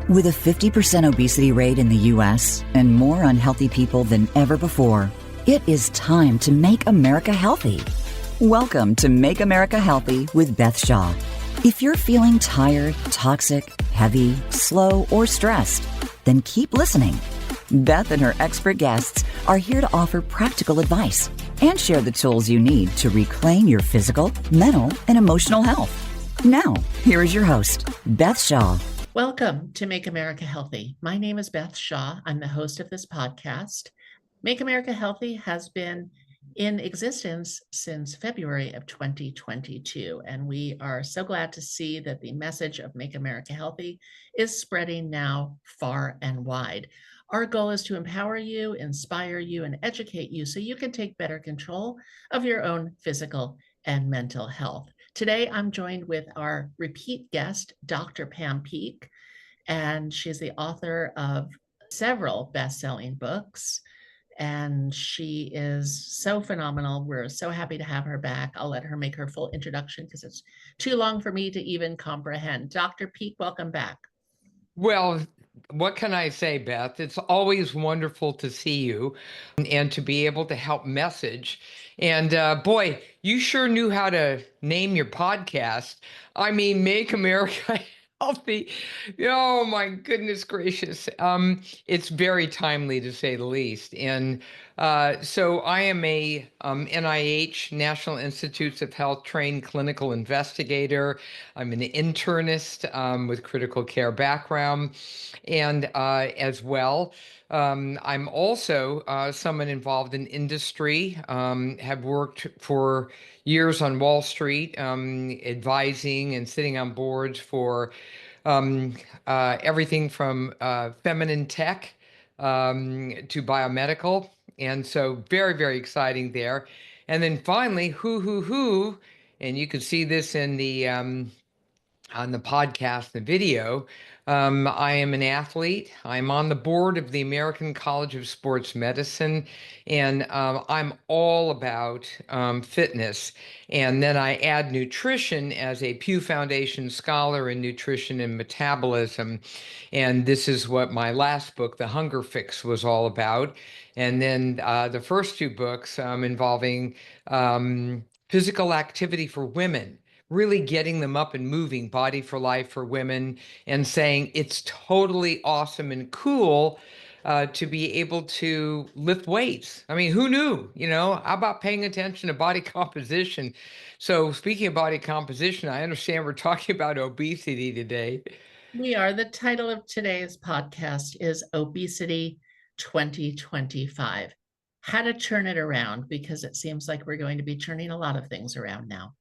With a 50% obesity rate in the U.S. and more unhealthy people than ever before, it is time to make America healthy. Welcome to Make America Healthy with Beth Shaw. If you're feeling tired, toxic, heavy, slow, or stressed, then keep listening. Beth and her expert guests are here to offer practical advice and share the tools you need to reclaim your physical, mental, and emotional health. Now, here is your host, Beth Shaw. Welcome to Make America Healthy. My name is Beth Shaw. I'm the host of this podcast. Make America Healthy has been in existence since February of 2022, and we are so glad to see that the message of Make America Healthy is spreading now far and wide. Our goal is to empower you, inspire you, and educate you so you can take better control of your own physical and mental health. Today, I'm joined with our repeat guest, Dr. Pam Peeke, and she's the author of several best-selling books, and she is so phenomenal. We're so happy to have her back. I'll let her make her full introduction because it's too long for me to even comprehend. Dr. Peeke, welcome back. Well, what can I say, Beth? It's always wonderful to see you and to be able to help message. And boy, you sure knew how to name your podcast. I mean, Make America Healthy. Oh, my goodness gracious. It's very timely, to say the least. And so I am a NIH, National Institutes of Health trained clinical investigator. I'm an internist with critical care background. And as well, I'm also someone involved in industry, have worked for years on Wall Street, advising and sitting on boards for everything from feminine tech to biomedical. And so very, very exciting there. And then finally, and you can see this in the on the podcast, the video. I am an athlete. I'm on the board of the American College of Sports Medicine, and I'm all about fitness. And then I add nutrition as a Pew Foundation Scholar in Nutrition and Metabolism. And this is what my last book, The Hunger Fix, was all about. And then the first two books involving physical activity for women, really getting them up and moving, Body for Life for women, and saying it's totally awesome and cool to be able to lift weights. I mean, who knew, how about paying attention to body composition? So speaking of body composition, I understand we're talking about obesity today. We are. The title of today's podcast is Obesity 2025. How to turn it around, because it seems like we're going to be turning a lot of things around now.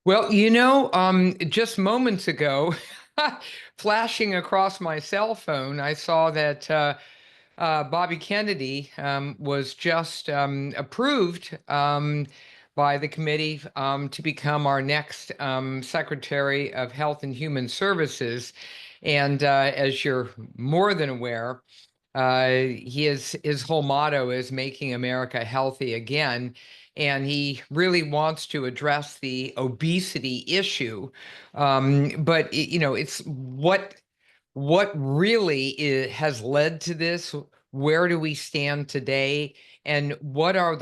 Well, just moments ago, flashing across my cell phone, I saw that Bobby Kennedy was just approved by the committee to become our next Secretary of Health and Human Services. And as you're more than aware, his whole motto is making America healthy again. And he really wants to address the obesity issue. But it's what really has led to this. Where do we stand today? And what are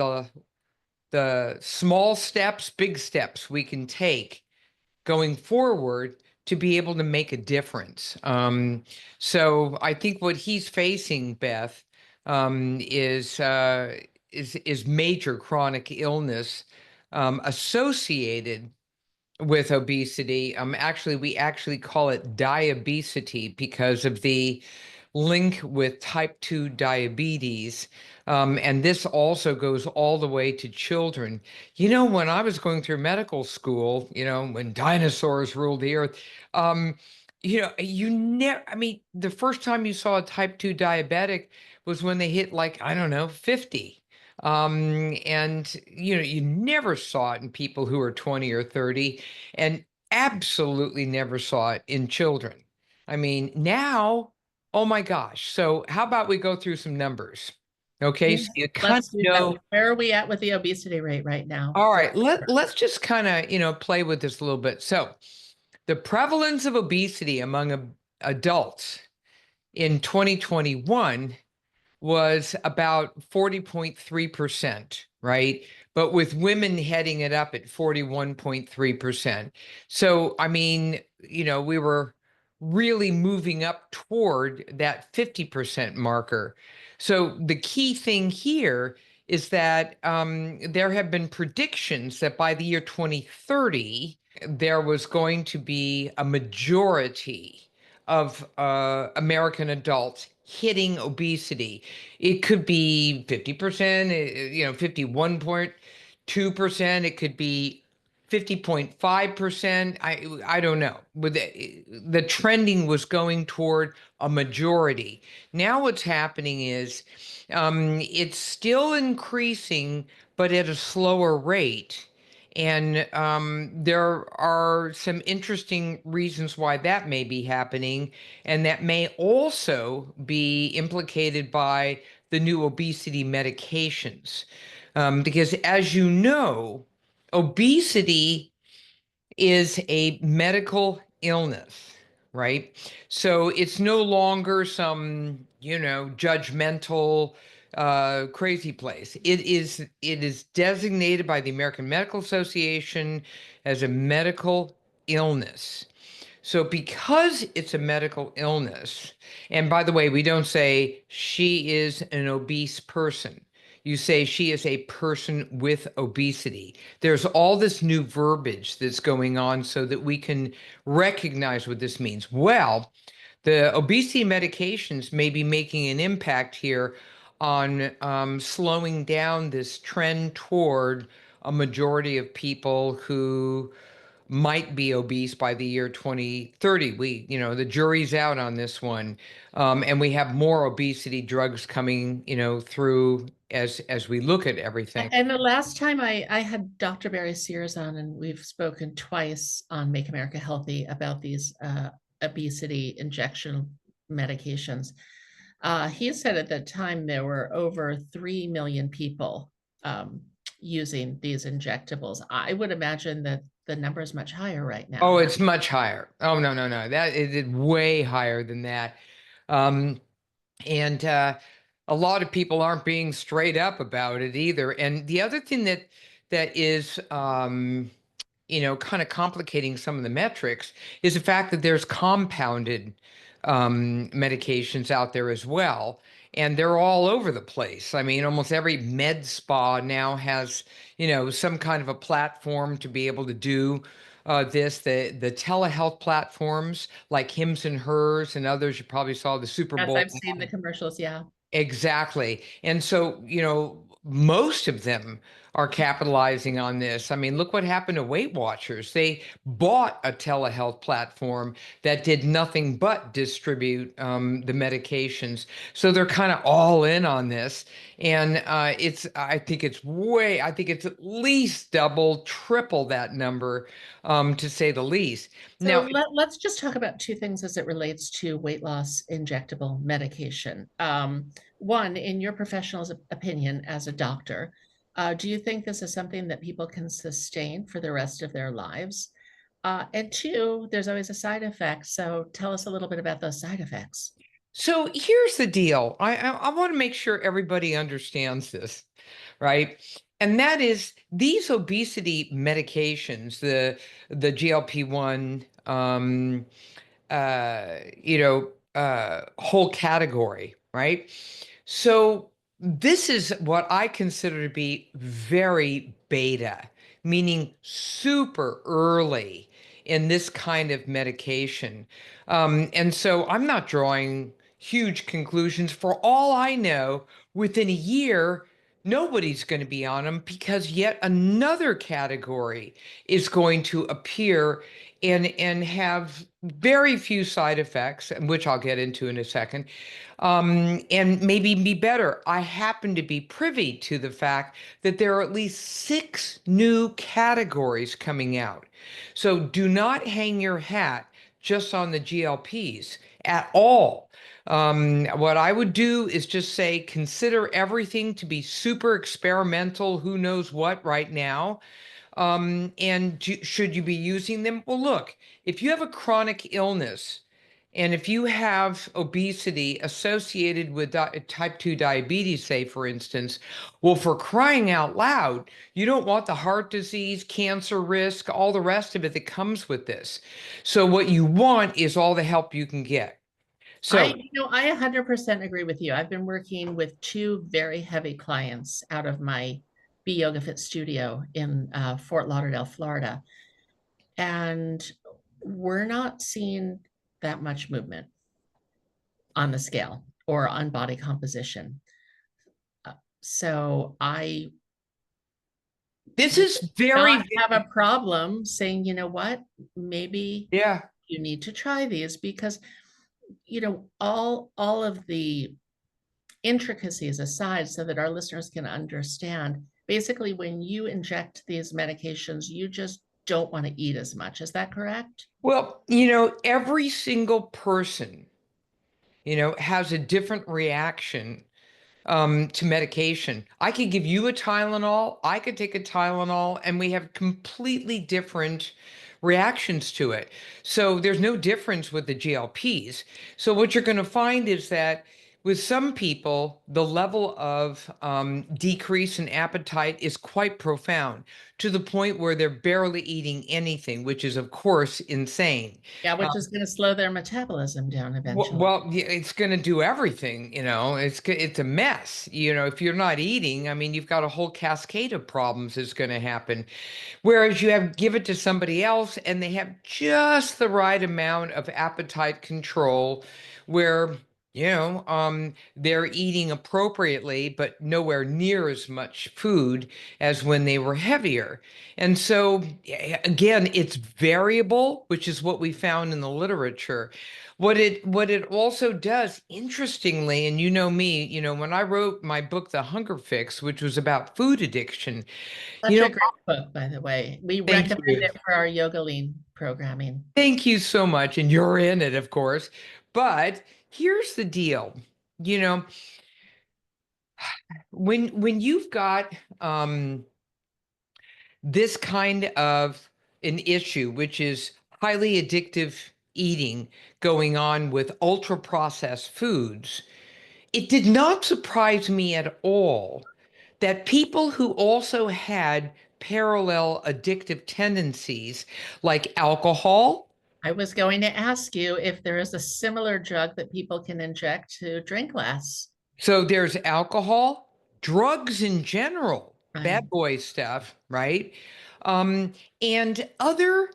the small steps, big steps we can take going forward to be able to make a difference? So I think what he's facing, Beth, is major chronic illness associated with obesity. We actually call it diabesity because of the link with type 2 diabetes. And this also goes all the way to children. When I was going through medical school, when dinosaurs ruled the earth, the first time you saw a type 2 diabetic was when they hit 50. And you never saw it in people who are 20 or 30, and absolutely never saw it in children. I mean, now, oh my gosh. So how about we go through some numbers? Okay, so you kind of know. Where are we at with the obesity rate right now? All right, let's just kind of, play with this a little bit. So the prevalence of obesity among adults in 2021 was about 40.3%, right? But with women heading it up at 41.3%. So, I mean, we were really moving up toward that 50% marker. So the key thing here is that there have been predictions that by the year 2030, there was going to be a majority of American adults hitting obesity. It could be 50%, 51.2%. It could be 50.5%. I don't know. But the trending was going toward a majority. Now what's happening is it's still increasing, but at a slower rate. And there are some interesting reasons why that may be happening. And that may also be implicated by the new obesity medications. Because as you know, obesity is a medical illness, right? So it's no longer some, judgmental, crazy place. It is designated by the American Medical Association as a medical illness. So because it's a medical illness, and by the way, we don't say she is an obese person. You say she is a person with obesity. There's all this new verbiage that's going on so that we can recognize what this means. Well, the obesity medications may be making an impact here on slowing down this trend toward a majority of people who might be obese by the year 2030. The jury's out on this one. And we have more obesity drugs coming, through as we look at everything. And the last time I had Dr. Barry Sears on, and we've spoken twice on Make America Healthy about these obesity injection medications. He said at that time there were over 3 million people using these injectables. I would imagine that the number is much higher right now. Oh, it's much higher. Oh, no. That is way higher than that. And a lot of people aren't being straight up about it either. And the other thing that is kind of complicating some of the metrics is the fact that there's compounded medications out there as well. And they're all over the place. I mean, almost every med spa now has, some kind of a platform to be able to do this. The telehealth platforms like Hims and Hers and others, you probably saw the Super Yes, Bowl. I've seen the commercials, yeah. Exactly. And so, most of them are capitalizing on this. I mean, look what happened to Weight Watchers. They bought a telehealth platform that did nothing but distribute the medications. So they're kind of all in on this. And I think it's at least double, triple that number, to say the least. So Now, let's just talk about two things as it relates to weight loss injectable medication. One, in your professional opinion as a doctor, do you think this is something that people can sustain for the rest of their lives? And two, there's always a side effect. So tell us a little bit about those side effects. so here's the deal. I want to make sure everybody understands this, right? And that is these obesity medications, the GLP-1, whole category, right? So this is what I consider to be very beta, meaning super early in this kind of medication. And so I'm not drawing huge conclusions. For all I know, within a year, nobody's going to be on them because yet another category is going to appear and have very few side effects, which I'll get into in a second, and maybe be better. I happen to be privy to the fact that there are at least 6 new categories coming out. So do not hang your hat just on the GLPs at all. What I would do is just say, consider everything to be super experimental, who knows what right now. And should you be using them? Well, look, if you have a chronic illness And if you have obesity associated with type 2 diabetes, say, for instance, well, for crying out loud, you don't want the heart disease, cancer risk, all the rest of it that comes with this. So what you want is all the help you can get. So I 100% agree with you. I've been working with two very heavy clients out of my Be Yoga Fit studio in Fort Lauderdale, Florida. And we're not seeing that much movement on the scale or on body composition. So I this would is very, not have a problem saying, you know what, maybe yeah. you need to try these because, all of the intricacies aside so that our listeners can understand, basically when you inject these medications, you just don't want to eat as much. Is that correct? Well, every single person, has a different reaction to medication. I could give you a Tylenol, I could take a Tylenol, and we have completely different reactions to it. So there's no difference with the GLPs. So what you're going to find is that with some people, the level of decrease in appetite is quite profound to the point where they're barely eating anything, which is, of course, insane. Yeah, which is going to slow their metabolism down eventually. Well, yeah, it's going to do everything, it's a mess. If you're not eating, I mean, you've got a whole cascade of problems that's going to happen. Whereas give it to somebody else and they have just the right amount of appetite control where, they're eating appropriately, but nowhere near as much food as when they were heavier. And so, again, it's variable, which is what we found in the literature. What it also does, interestingly, and you know me, when I wrote my book, The Hunger Fix, which was about food addiction, you Such know, a great book, by the way. We thank recommend you. it for our Yoga Lean programming. Thank you so much. And you're in it, of course. But here's the deal. You know, when you've got this kind of an issue, which is highly addictive eating going on with ultra processed foods, it did not surprise me at all that people who also had parallel addictive tendencies like alcohol. I was going to ask you if there is a similar drug that people can inject to drink less. So there's alcohol, drugs in general, Right. bad boy stuff, right? Um, and other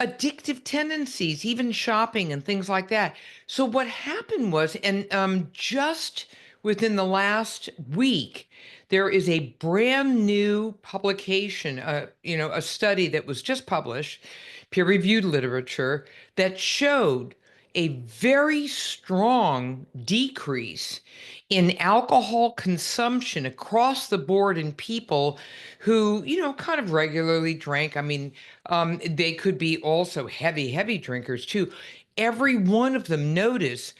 addictive tendencies, even shopping and things like that. So what happened was, and just within the last week, there is a brand new publication, a study that was just published, peer-reviewed literature that showed a very strong decrease in alcohol consumption across the board in people who, kind of regularly drank. I mean, they could be also heavy, heavy drinkers too. Every one of them noticed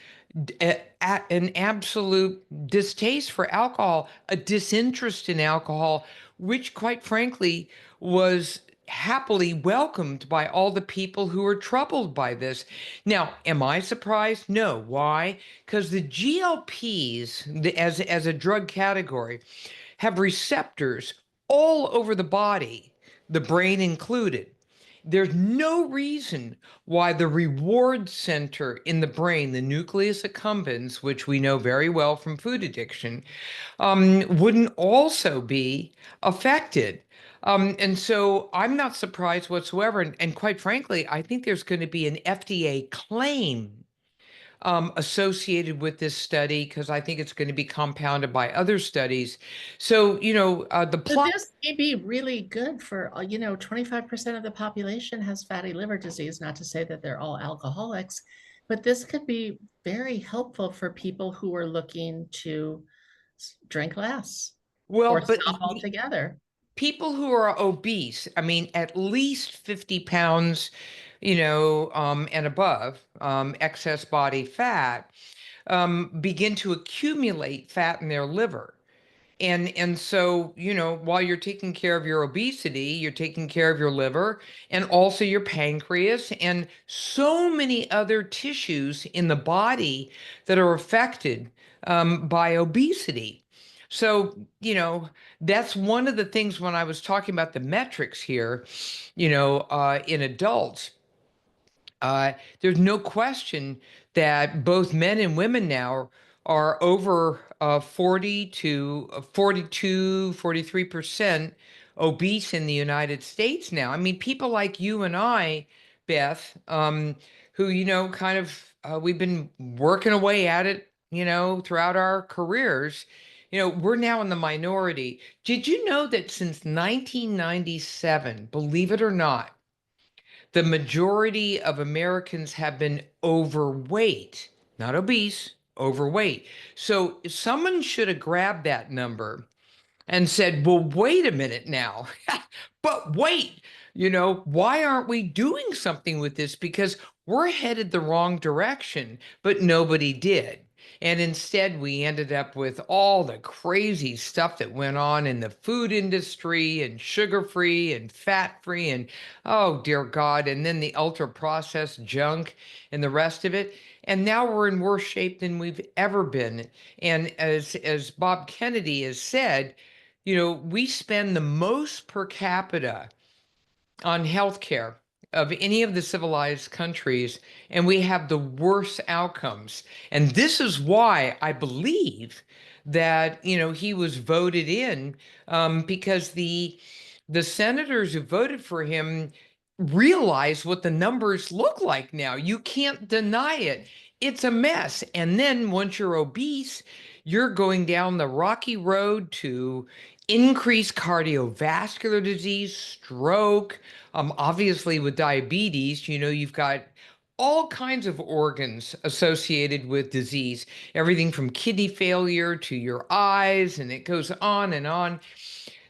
an absolute distaste for alcohol, a disinterest in alcohol, which, quite frankly, was happily welcomed by all the people who are troubled by this. Now, am I surprised? No. Why? Because the GLPs, as a drug category, have receptors all over the body, the brain included. There's no reason why the reward center in the brain, the nucleus accumbens, which we know very well from food addiction, wouldn't also be affected. And so I'm not surprised whatsoever. And quite frankly, I think there's going to be an FDA claim associated with this study because I think it's going to be compounded by other studies. So, the So plot. this may be really good for, 25% of the population has fatty liver disease, not to say that they're all alcoholics, but this could be very helpful for people who are looking to drink less or Well, but stop altogether. people who are obese, I mean, at least 50 pounds, and above, excess body fat, begin to accumulate fat in their liver. And so, while you're taking care of your obesity, you're taking care of your liver and also your pancreas and so many other tissues in the body that are affected by obesity. So, that's one of the things when I was talking about the metrics here, in adults. There's no question that both men and women now are over 40 to 42, 43% obese in the United States now. I mean, people like you and I, Beth, who, kind of, we've been working away at it, throughout our careers. We're now in the minority. Did you know that since 1997, believe it or not, the majority of Americans have been overweight, not obese, overweight. So someone should have grabbed that number and said, well, wait a minute now. But wait, why aren't we doing something with this? Because we're headed the wrong direction, but nobody did. And instead, we ended up with all the crazy stuff that went on in the food industry and sugar-free and fat-free and, oh, dear God, and then the ultra-processed junk and the rest of it. And now we're in worse shape than we've ever been. And as Bob Kennedy has said, we spend the most per capita on healthcare of any of the civilized countries, and we have the worst outcomes. And this is why I believe that he was voted in, because the senators who voted for him realize what the numbers look like now. You can't deny it. It's a mess. And then once you're obese, you're going down the rocky road to increased cardiovascular disease, stroke, obviously with diabetes, you've got all kinds of organs associated with disease, everything from kidney failure to your eyes, and it goes on and on.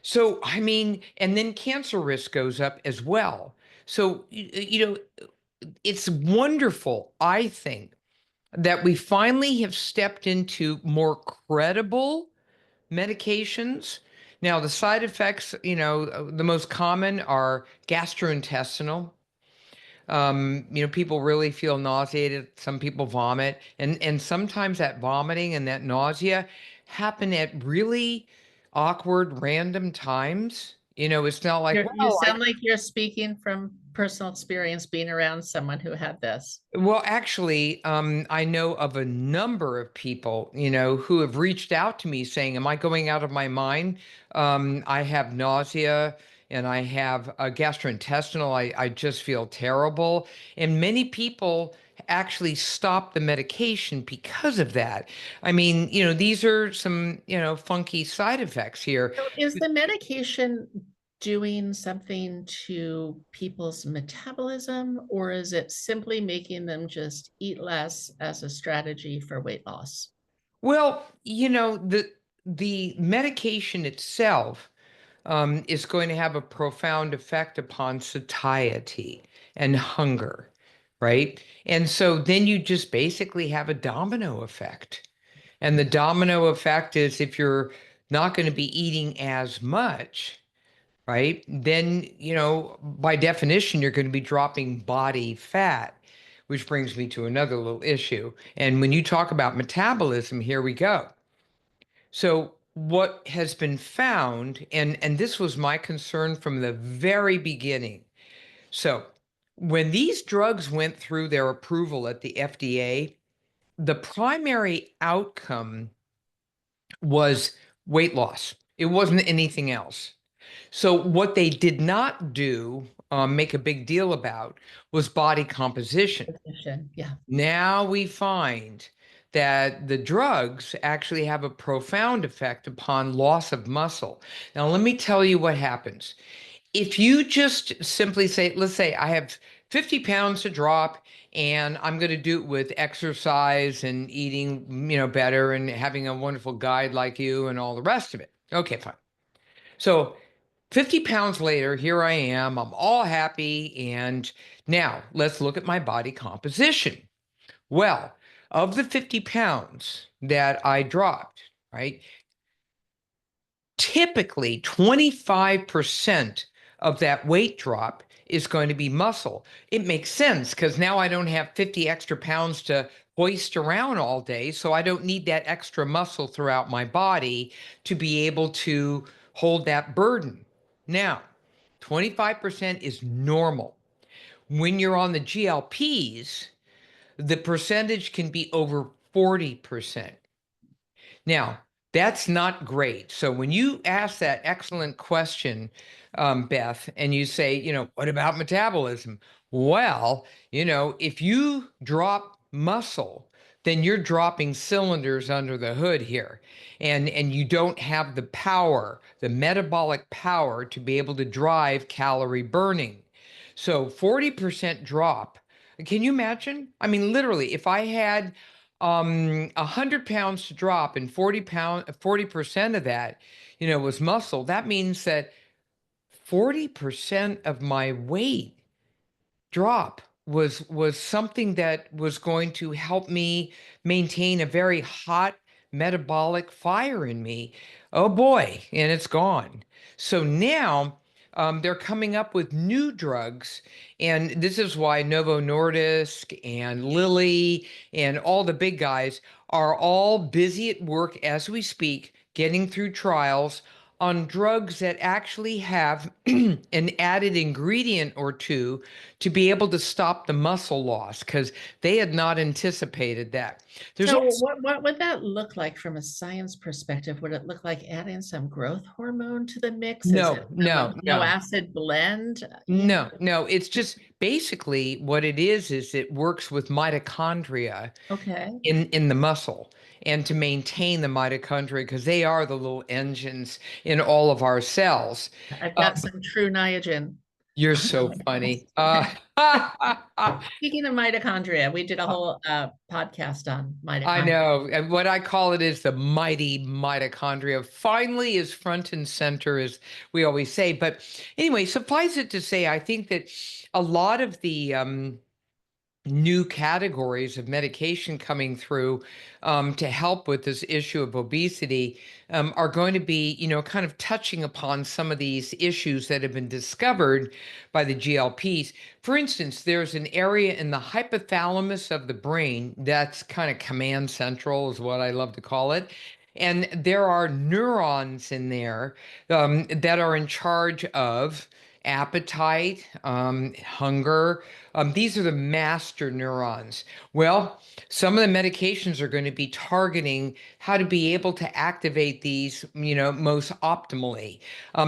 So, I mean, and then cancer risk goes up as well. So, it's wonderful, I think, that we finally have stepped into more credible medications. Now, the side effects, the most common are gastrointestinal. People really feel nauseated. Some people vomit, and sometimes that vomiting and that nausea happen at really awkward, random times. It's not like, You sound like you're speaking from personal experience being around someone who had this. Well, actually, I know of a number of people, who have reached out to me saying, am I going out of my mind? I have nausea and I have a gastrointestinal. I just feel terrible. And many people actually stop the medication because of that. I mean, these are some, funky side effects here. So is the medication doing something to people's metabolism, or is it simply making them just eat less as a strategy for weight loss? Well, the medication itself is going to have a profound effect upon satiety and hunger, right? And so then you just basically have a domino effect. And the domino effect is if you're not going to be eating as much, right? Then, by definition, you're going to be dropping body fat, which brings me to another little issue. And when you talk about metabolism, here we go. So what has been found, and this was my concern from the very beginning. So when these drugs went through their approval at the FDA, the primary outcome was weight loss. It wasn't anything else. So what they did not do, make a big deal about, was body composition. Yeah. Now we find that the drugs actually have a profound effect upon loss of muscle. Now, let me tell you what happens. If you just simply say, let's say I have 50 pounds to drop and I'm going to do it with exercise and eating, better and having a wonderful guide like you and all the rest of it. Okay, fine. So 50 pounds later, here I am. I'm all happy. And now let's look at my body composition. Well, of the 50 pounds that I dropped, right, typically 25% of that weight drop is going to be muscle. It makes sense because now I don't have 50 extra pounds to hoist around all day, so I don't need that extra muscle throughout my body to be able to hold that burden. Now, 25% is normal. When you're on the GLPs, the percentage can be over 40%. Now, that's not great. So when you ask that excellent question, Beth, and you say, what about metabolism? Well, if you drop muscle, then you're dropping cylinders under the hood here. And you don't have the power, the metabolic power to be able to drive calorie burning. So 40% drop. Can you imagine? I mean, literally, if I had 100 pounds to drop and 40% of that, was muscle, that means that 40% of my weight drop was something that was going to help me maintain a very hot metabolic fire in me. Oh boy, and it's gone. So now they're coming up with new drugs, and this is why Novo Nordisk and Lilly and all the big guys are all busy at work as we speak, getting through trials on drugs that actually have an added ingredient or two to be able to stop the muscle loss, because they had not anticipated that. There's So also what would that look like from a science perspective? Would it look like adding some growth hormone to the mix? Is it no, some no, amino no, acid blend? no. It's just basically what it is it works with mitochondria Okay. in the muscle, and to maintain the mitochondria, because they are the little engines in all of our cells. I've Uh, got some true Niagen. you're so funny. Speaking of mitochondria, we did a whole podcast on I mitochondria. know. And what I call it is the mighty mitochondria finally is front and center, as we always say. But anyway, suffice it to say, I think that a lot of the new categories of medication coming through to help with this issue of obesity are going to be, kind of touching upon some of these issues that have been discovered by the GLPs. For instance, there's an area in the hypothalamus of the brain that's kind of command central, is what I love to call it. And there are neurons in there that are in charge of appetite, hunger. These are the master neurons. Well, some of the medications are going to be targeting how to be able to activate these, most optimally.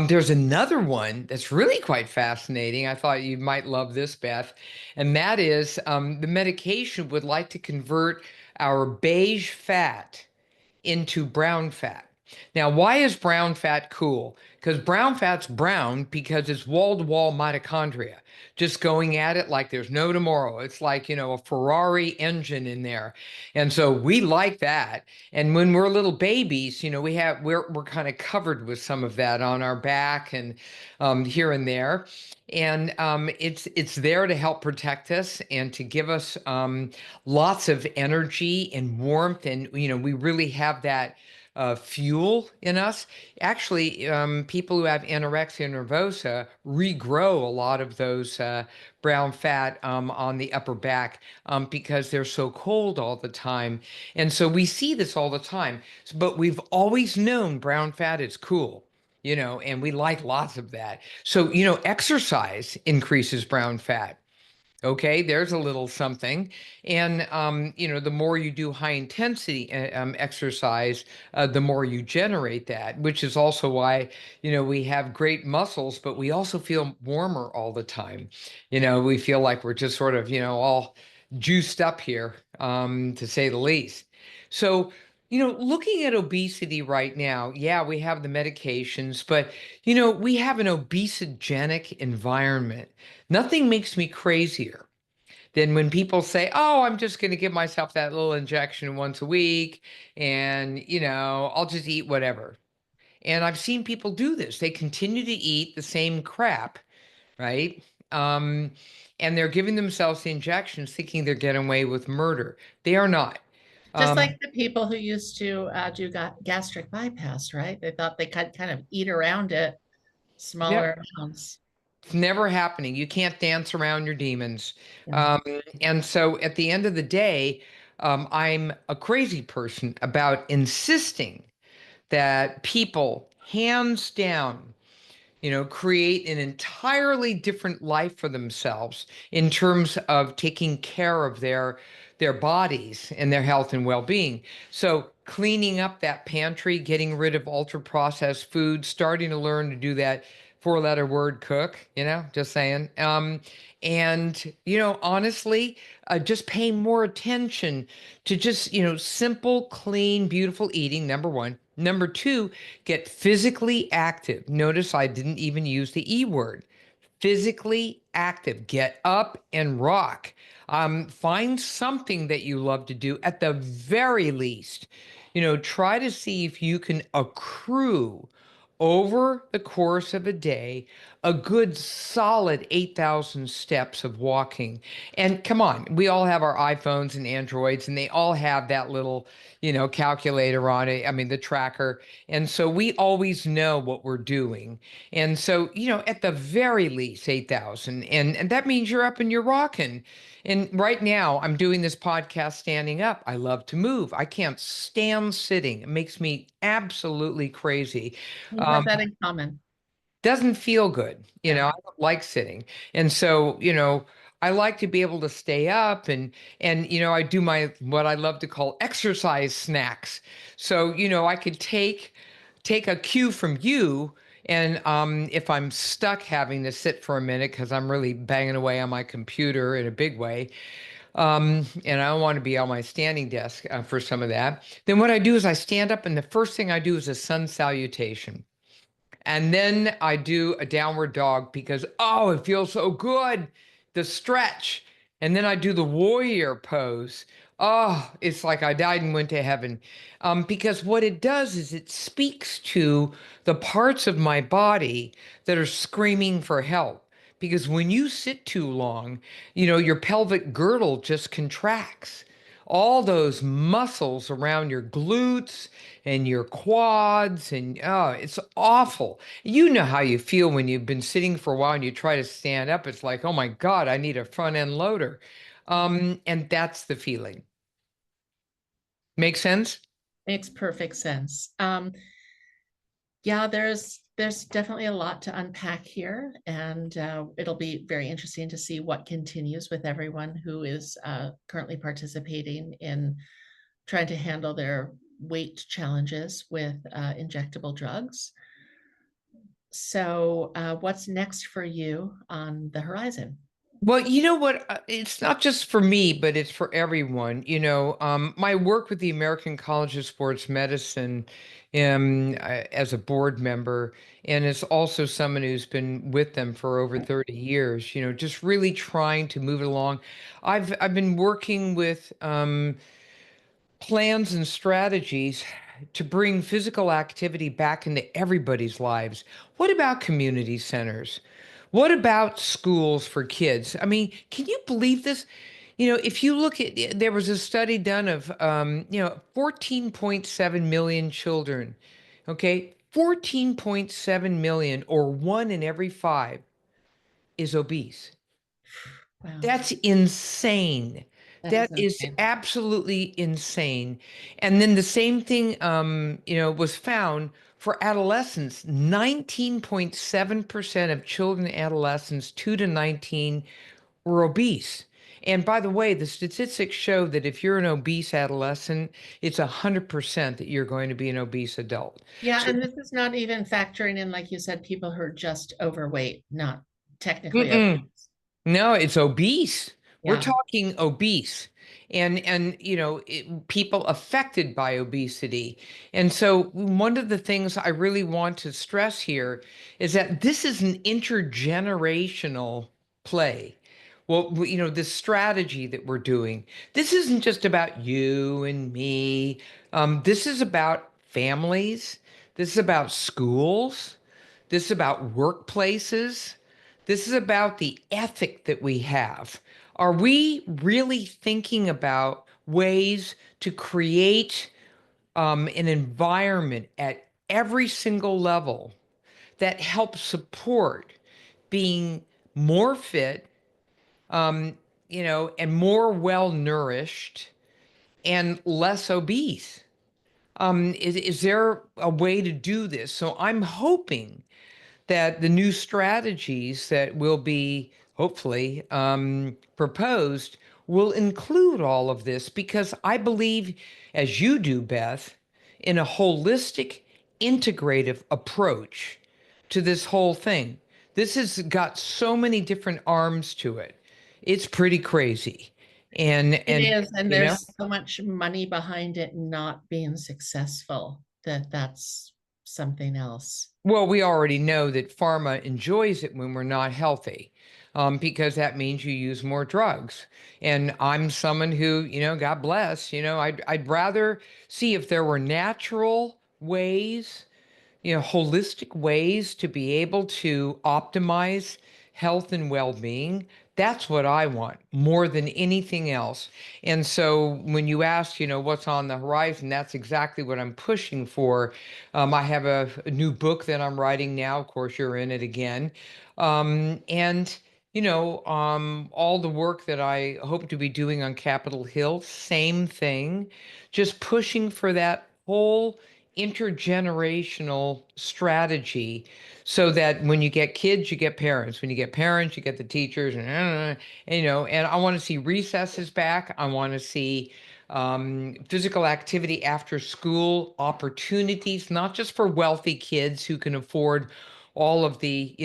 There's another one that's really quite fascinating. I thought you might love this, Beth. And that is the medication would like to convert our beige fat into brown fat. Now, why is brown fat cool? Because brown fat's brown because it's wall-to-wall mitochondria, just going at it like there's no tomorrow. It's like, a Ferrari engine in there. And so we like that. And when we're little babies, we're kind of covered with some of that on our back and here and there. And it's there to help protect us and to give us lots of energy and warmth. And, we really have that fuel in us. Actually, people who have anorexia nervosa regrow a lot of those brown fat on the upper back because they're so cold all the time. And so we see this all the time. But we've always known brown fat is cool. And we like lots of that. So, exercise increases brown fat. Okay, there's a little something. And, the more you do high intensity exercise, the more you generate that, which is also why, we have great muscles, but we also feel warmer all the time. We feel like we're just sort of, all juiced up here, to say the least. So, looking at obesity right now, yeah, we have the medications, but, we have an obesogenic environment. Nothing makes me crazier than when people say, "Oh, I'm just going to give myself that little injection once a week and, I'll just eat whatever." And I've seen people do this. They continue to eat the same crap, right? Um, and they're giving themselves the injections thinking they're getting away with murder. They are not. Just like the people who used to do gastric bypass, right? They thought they could kind of eat around it, Yep. smaller amounts. It's never happening. You can't dance around your demons. Yeah. Um, and so at the end of the day, I'm a crazy person about insisting that people, hands down, create an entirely different life for themselves in terms of taking care of their bodies and their health and well-being. So cleaning up that pantry, getting rid of ultra processed food, starting to learn to do that four-letter word cook, just saying. And honestly, just paying more attention to just, simple, clean, beautiful eating, number one. Number two, get physically active. Notice I didn't even use the E word. Physically active. Get up and rock. Find something that you love to do at the very least. Try to see if you can accrue over the course of a day a good solid 8,000 steps of walking. And come on, we all have our iPhones and Androids, and they all have that little, calculator on it. I mean, the tracker. And so we always know what we're doing. And so, at the very least, 8,000. And that means you're up and you're rocking. And right now, I'm doing this podcast standing up. I love to move. I can't stand sitting. It makes me absolutely crazy. We have that in common. Doesn't feel good. Yeah. I don't like sitting. And so, I like to be able to stay up and I do my what I love to call exercise snacks. So, I could take a cue from you. And if I'm stuck having to sit for a minute because I'm really banging away on my computer in a big way, and I don't want to be on my standing desk for some of that, then what I do is I stand up, and the first thing I do is a sun salutation. And then I do a downward dog because, oh, it feels so good, the stretch. And then I do the warrior pose. Oh, it's like I died and went to heaven. Because what it does is it speaks to the parts of my body that are screaming for help. Because when you sit too long, your pelvic girdle just contracts. All those muscles around your glutes and your quads, and oh, it's awful. You know how you feel when you've been sitting for a while and you try to stand up. It's like, oh my God, I need a front end loader. And that's the feeling. Make sense? Makes perfect sense. Yeah, there's definitely a lot to unpack here, and it'll be very interesting to see what continues with everyone who is currently participating in trying to handle their weight challenges with injectable drugs. So, what's next for you on the horizon? Well, you know what? It's not just for me, but it's for everyone. My work with the American College of Sports Medicine, as a board member, and as also someone who's been with them for over 30 years, just really trying to move it along. I've been working with plans and strategies to bring physical activity back into everybody's lives. What about community centers? What about schools for kids? I mean, can you believe this? If you look at, there was a study done of, 14.7 million children, okay? 14.7 million, or one in every five, is obese. Wow, That's insane. that is That is insane. absolutely insane. And then the same thing, was found for adolescents. 19.7% of children and adolescents, 2 to 19, were obese. And by the way, the statistics show that if you're an obese adolescent, it's 100% that you're going to be an obese adult. Yeah, So, and this is not even factoring in, like you said, people who are just overweight, not technically mm-mm. obese. No, it's obese. We're Yeah. talking obese and people affected by obesity. And so one of the things I really want to stress here is that this is an intergenerational play. Well, this strategy that we're doing, this isn't just about you and me. This is about families. This is about schools. This is about workplaces. This is about the ethic that we have. Are we really thinking about ways to create an environment at every single level that helps support being more fit, and more well nourished and less obese. Is there a way to do this? So I'm hoping that the new strategies that will be hopefully proposed will include all of this, because I believe, as you do, Beth, in a holistic, integrative approach to this whole thing. This has got so many different arms to it. It's pretty crazy. It And is, and you know, there's so much money behind it not being successful that's something else. well, we already know that pharma enjoys it when we're not healthy, because that means you use more drugs. And I'm someone who, God bless, I'd rather see if there were natural ways, holistic ways to be able to optimize health and well-being. That's what I want more than anything else. And so when you ask, what's on the horizon, that's exactly what I'm pushing for. I have a new book that I'm writing now. Of course, you're in it again. And all the work that I hope to be doing on Capitol Hill, same thing, just pushing for that whole intergenerational strategy, so that when you get kids, you get parents. When you get parents, you get the teachers, and I want to see recesses back. I want to see physical activity after school opportunities, not just for wealthy kids who can afford all of the,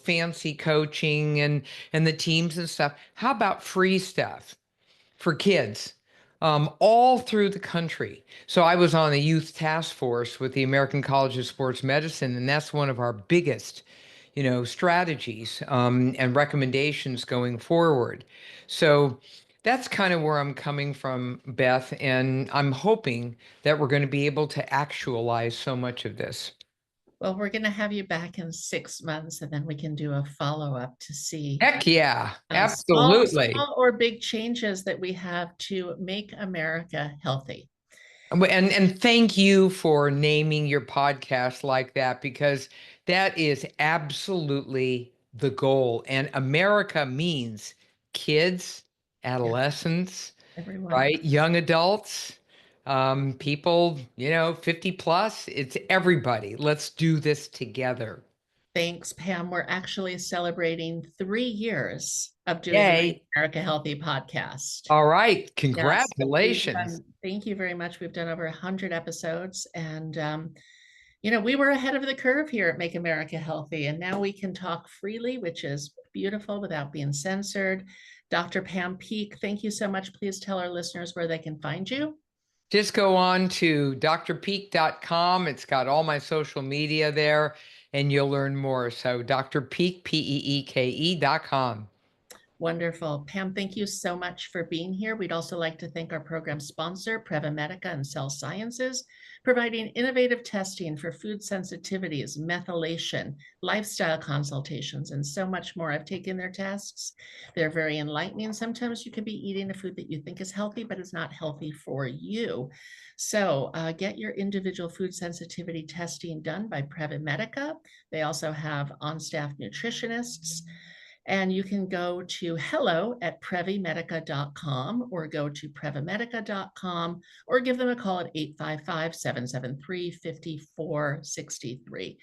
fancy coaching and the teams and stuff. How about free stuff for kids all through the country? So I was on the youth task force with the American College of Sports Medicine, and that's one of our biggest, strategies and recommendations going forward. So that's kind of where I'm coming from, Beth, and I'm hoping that we're going to be able to actualize so much of this. Well, we're going to have you back in 6 months, and then we can do a follow-up to see Heck yeah, small absolutely. or big changes that we have to make America healthy. And thank you for naming your podcast like that, because that is absolutely the goal. And America means kids, Yeah, adolescents, everyone. right? Young adults, people, 50 plus. It's everybody. Let's do this together. Thanks, Pam. We're actually celebrating 3 years of doing the Make Yay. America Healthy podcast. All right. Yes, Congratulations. thank you very much. We've done over 100 episodes, and we were ahead of the curve here at Make America Healthy, and now we can talk freely, which is beautiful, without being censored. Dr. Pam Peeke, thank you so much. Please tell our listeners where they can find you. Just go on to drpeeke.com. It's got all my social media there, and you'll learn more. So Dr. Peeke, Peeke.com. Wonderful. Pam, thank you so much for being here. We'd also like to thank our program sponsor, Previmedica and Cell Sciences, providing innovative testing for food sensitivities, methylation, lifestyle consultations, and so much more. I've taken their tests. They're very enlightening. Sometimes you can be eating a food that you think is healthy, but it's not healthy for you. So get your individual food sensitivity testing done by Previmedica. They also have on-staff nutritionists. And you can go to hello@previmedica.com or go to previmedica.com or give them a call at 855-773-5463.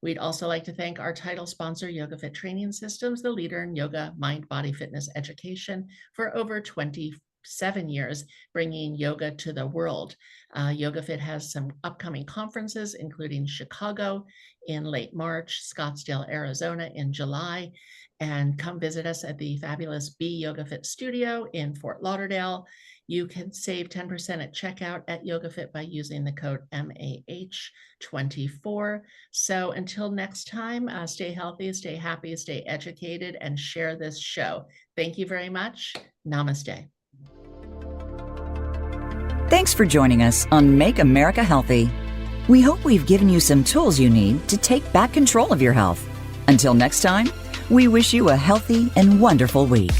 We'd also like to thank our title sponsor, YogaFit Training Systems, the leader in yoga, mind, body, fitness education for over 27 years, bringing yoga to the world. YogaFit has some upcoming conferences, including Chicago in late March, Scottsdale, Arizona in July, and come visit us at the fabulous B YogaFit studio in Fort Lauderdale. You can save 10% at checkout at YogaFit by using the code MAH24. So until next time, stay healthy, stay happy, stay educated, and share this show. Thank you very much. Namaste. Thanks for joining us on Make America Healthy. We hope we've given you some tools you need to take back control of your health. Until next time, we wish you a healthy and wonderful week.